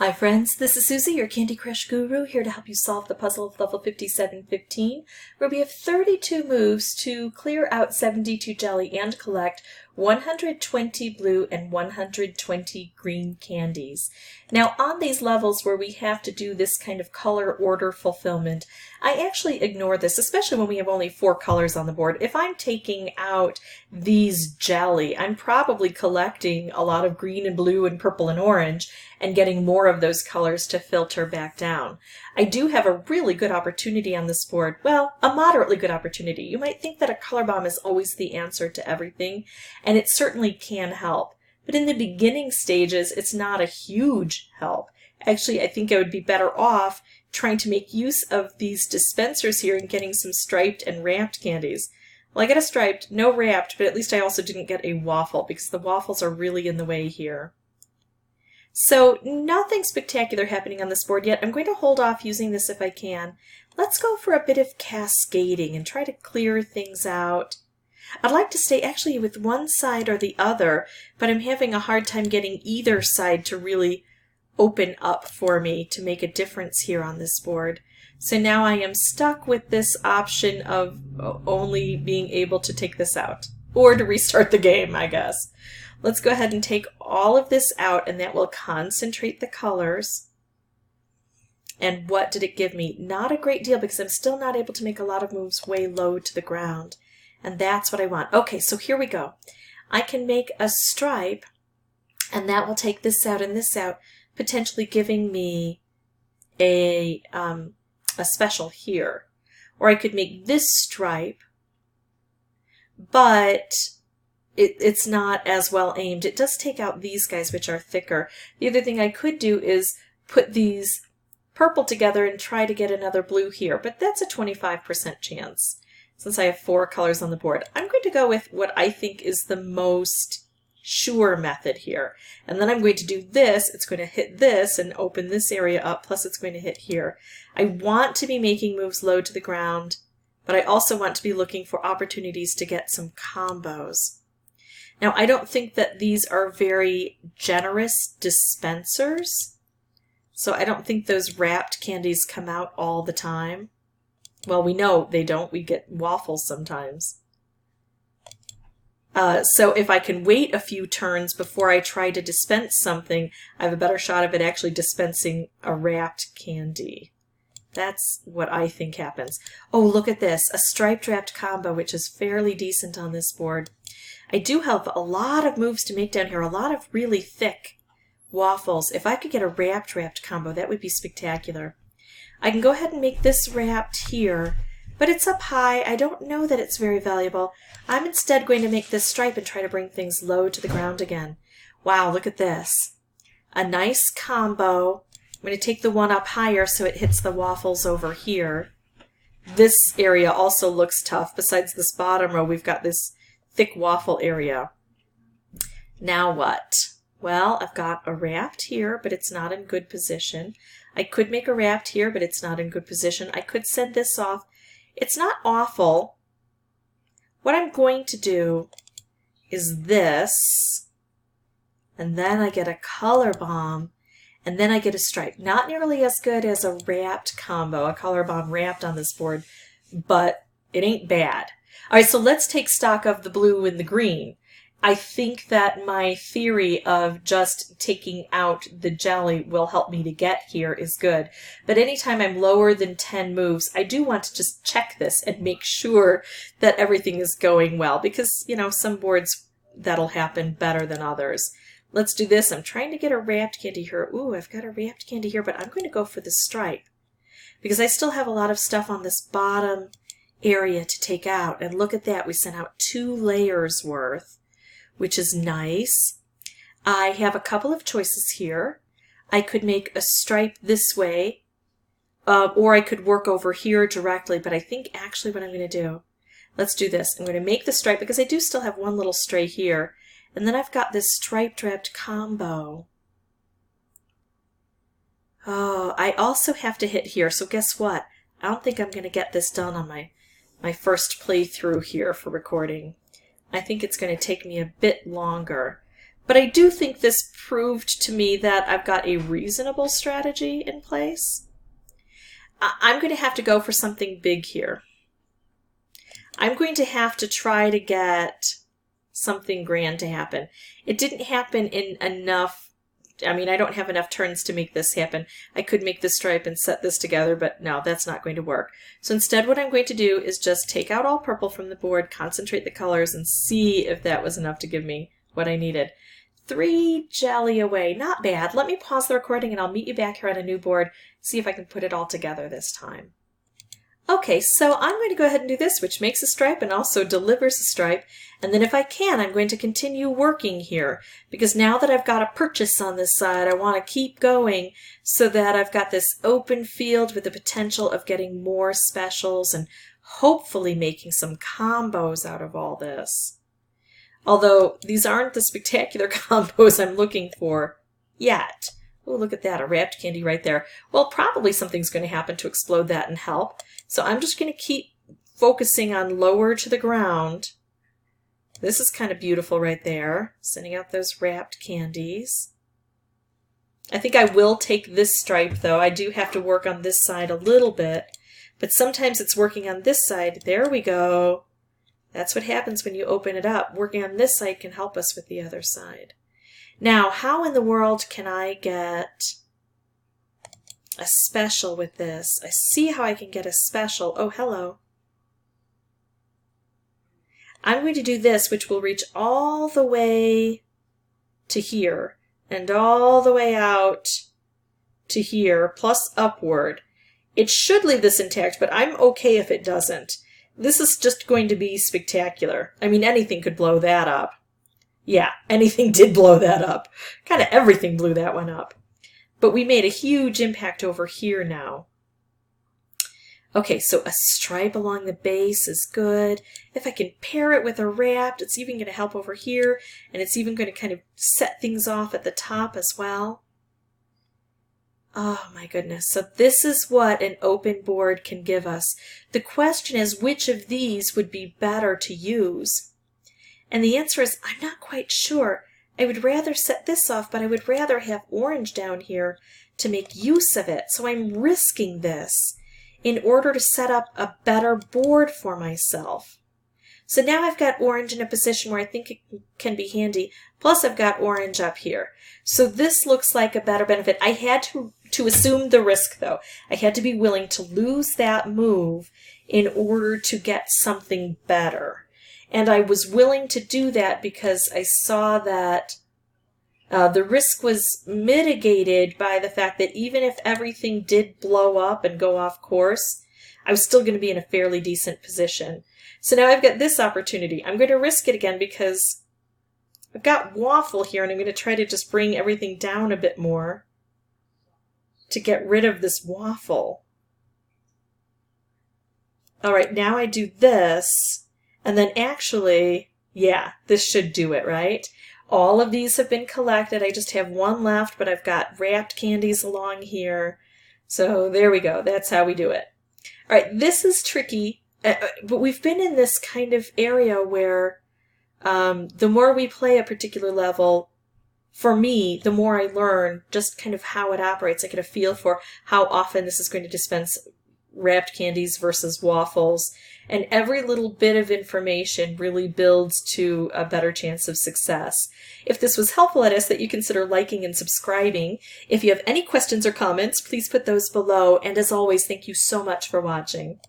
Hi friends, this is Susie, your Candy Crush guru, here to help you solve the puzzle of level 5715, where we have 32 moves to clear out 72 jelly and collect 120 blue and 120 green candies. Now on these levels where we have to do this kind of color order fulfillment, I actually ignore this, especially when we have only 4 colors on the board. If I'm taking out these jelly, I'm probably collecting a lot of green and blue and purple and orange and getting more of those colors to filter back down. I do have a really good opportunity on this board. Well, a moderately good opportunity. You might think that a color bomb is always the answer to everything, and it certainly can help. But in the beginning stages, it's not a huge help. Actually, I think I would be better off trying to make use of these dispensers here and getting some striped and wrapped candies. Well, I got a striped, no wrapped, but at least I also didn't get a waffle because the waffles are really in the way here. So nothing spectacular happening on this board yet. I'm going to hold off using this if I can. Let's go for a bit of cascading and try to clear things out. I'd like to stay actually with one side or the other, but I'm having a hard time getting either side to really open up for me to make a difference here on this board. So now I am stuck with this option of only being able to take this out, or to restart the game, I guess. Let's go ahead and take all of this out, and that will concentrate the colors. And what did it give me? Not a great deal, because I'm still not able to make a lot of moves way low to the ground. And that's what I want. Okay, so here we go. I can make a stripe, and that will take this out and this out, potentially giving me a special here. Or I could make this stripe, but it's not as well aimed. It does take out these guys, which are thicker. The other thing I could do is put these purple together and try to get another blue here, but that's a 25% chance since I have 4 colors on the board. I'm going to go with what I think is the most sure method here. And then I'm going to do this. It's going to hit this and open this area up, plus it's going to hit here. I want to be making moves low to the ground, but I also want to be looking for opportunities to get some combos. Now, I don't think that these are very generous dispensers, so I don't think those wrapped candies come out all the time. Well, we know they don't. We get waffles sometimes. So if I can wait a few turns before I try to dispense something, I have a better shot of it actually dispensing a wrapped candy. That's what I think happens. Oh, look at this. A striped wrapped combo, which is fairly decent on this board. I do have a lot of moves to make down here, a lot of really thick waffles. If I could get a wrapped combo, that would be spectacular. I can go ahead and make this wrapped here, but it's up high. I don't know that it's very valuable. I'm instead going to make this stripe and try to bring things low to the ground again. Wow, look at this. A nice combo. I'm going to take the one up higher so it hits the waffles over here. This area also looks tough. Besides this bottom row, we've got this thick waffle area. Now what? Well, I've got a wrapped here, but it's not in good position. I could make a wrapped here, but it's not in good position. I could send this off. It's not awful. What I'm going to do is this, and then I get a color bomb, and then I get a stripe. Not nearly as good as a wrapped combo, a color bomb wrapped on this board, but it ain't bad. All right, so let's take stock of the blue and the green. I think that my theory of just taking out the jelly will help me to get here is good. But anytime I'm lower than 10 moves, I do want to just check this and make sure that everything is going well, because, you know, some boards that'll happen better than others. Let's do this. I'm trying to get a wrapped candy here. Ooh, I've got a wrapped candy here, but I'm going to go for the stripe because I still have a lot of stuff on this bottom area to take out. And look at that. We sent out 2 layers worth, which is nice. I have a couple of choices here. I could make a stripe this way, or I could work over here directly, but I think actually what I'm going to do, let's do this. I'm going to make the stripe because I do still have one little stray here, and then I've got this striped wrapped combo. Oh, I also have to hit here, so guess what? I don't think I'm going to get this done on my first playthrough here for recording. I think it's going to take me a bit longer. But I do think this proved to me that I've got a reasonable strategy in place. I'm going to have to go for something big here. I'm going to have to try to get something grand to happen. It didn't happen in enough, I mean, I don't have enough turns to make this happen. I could make this stripe and set this together, but no, that's not going to work. So instead what I'm going to do is just take out all purple from the board, concentrate the colors, and see if that was enough to give me what I needed. 3 jelly away, not bad. Let me pause the recording and I'll meet you back here on a new board, see if I can put it all together this time. Okay, so I'm going to go ahead and do this, which makes a stripe and also delivers a stripe. And then if I can, I'm going to continue working here, because now that I've got a purchase on this side, I want to keep going so that I've got this open field with the potential of getting more specials and hopefully making some combos out of all this. Although these aren't the spectacular combos I'm looking for yet. Oh, look at that, a wrapped candy right there. Well, probably something's going to happen to explode that and help. So I'm just going to keep focusing on lower to the ground. This is kind of beautiful right there, sending out those wrapped candies. I think I will take this stripe, though. I do have to work on this side a little bit, but sometimes it's working on this side. There we go. That's what happens when you open it up. Working on this side can help us with the other side. Now, how in the world can I get a special with this? I see how I can get a special. Oh, hello. I'm going to do this, which will reach all the way to here and all the way out to here, plus upward. It should leave this intact, but I'm okay if it doesn't. This is just going to be spectacular. I mean, anything could blow that up. Yeah, anything did blow that up. Kind of everything blew that one up. But we made a huge impact over here now. Okay, so a stripe along the base is good. If I can pair it with a wrap, it's even going to help over here, and it's even going to kind of set things off at the top as well. Oh my goodness. So this is what an open board can give us. The question is, which of these would be better to use? And the answer is, I'm not quite sure. I would rather set this off, but I would rather have orange down here to make use of it. So I'm risking this in order to set up a better board for myself. So now I've got orange in a position where I think it can be handy. Plus I've got orange up here. So this looks like a better benefit. I had to assume the risk, though. I had to be willing to lose that move in order to get something better. And I was willing to do that because I saw that the risk was mitigated by the fact that even if everything did blow up and go off course, I was still going to be in a fairly decent position. So now I've got this opportunity. I'm going to risk it again because I've got waffle here, and I'm going to try to just bring everything down a bit more to get rid of this waffle. All right, now I do this, and then actually, yeah, this should do it, right? All of these have been collected. I just have one left, but I've got wrapped candies along here. So there we go. That's how we do it. All right, this is tricky, but we've been in this kind of area where the more we play a particular level, for me, the more I learn just kind of how it operates. I get a feel for how often this is going to dispense wrapped candies versus waffles. And every little bit of information really builds to a better chance of success. If this was helpful, I'd ask that you consider liking and subscribing. If you have any questions or comments, please put those below. And as always, thank you so much for watching.